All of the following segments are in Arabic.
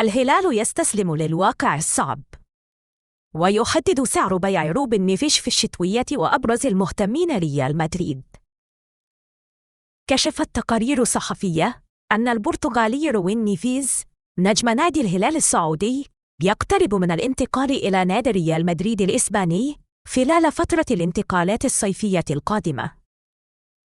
الهلال يستسلم للواقع الصعب، ويحدد سعر بيع روبن نيفيز في الشتوية وأبرز المهتمين ريال مدريد. كشفت تقارير صحفية أن البرتغالي روبن نيفيز نجم نادي الهلال السعودي يقترب من الانتقال إلى نادي ريال مدريد الإسباني خلال فترة الانتقالات الصيفية القادمة.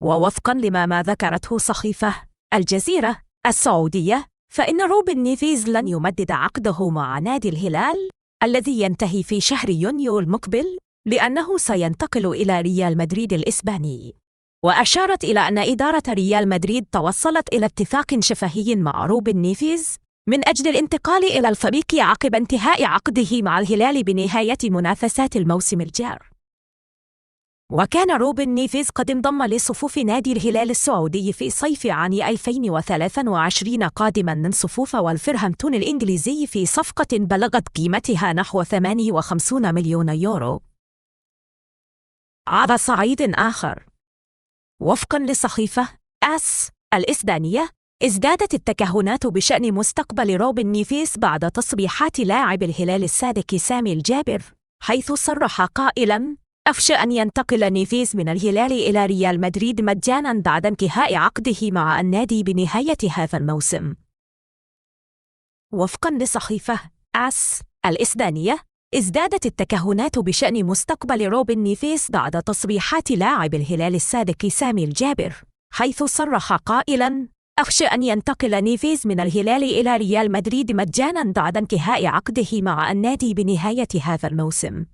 ووفقاً لما ذكرته صحيفة الجزيرة السعودية، فإن روبن نيفيز لن يمدد عقده مع نادي الهلال الذي ينتهي في شهر يونيو المقبل، لأنه سينتقل إلى ريال مدريد الإسباني. وأشارت إلى أن إدارة ريال مدريد توصلت إلى اتفاق شفهي مع روبن نيفيز من أجل الانتقال إلى الفريق عقب انتهاء عقده مع الهلال بنهاية منافسات الموسم الجار. وكان روبن نيفيز قد انضم لصفوف نادي الهلال السعودي في صيف عام 2023 قادما من صفوف ولفرهامبتون الإنجليزي في صفقة بلغت قيمتها نحو 58 مليون يورو. على صعيد آخر، وفقا لصحيفة AS الإسبانية، ازدادت التكهنات بشأن مستقبل روبن نيفيز بعد تصريحات لاعب الهلال السابق سامي الجابر، حيث صرح قائلاً: أخشى أن ينتقل نيفيز من الهلال إلى ريال مدريد مجاناً بعد انتهاء عقده مع النادي بنهاية هذا الموسم. وفقاً لصحيفة AS الإسبانية، ازدادت التكهنات بشأن مستقبل روبن نيفيز بعد تصريحات لاعب الهلال السابق سامي الجابر، حيث صرح قائلاً: أخشى أن ينتقل نيفيز من الهلال إلى ريال مدريد مجاناً بعد انتهاء عقده مع النادي بنهاية هذا الموسم.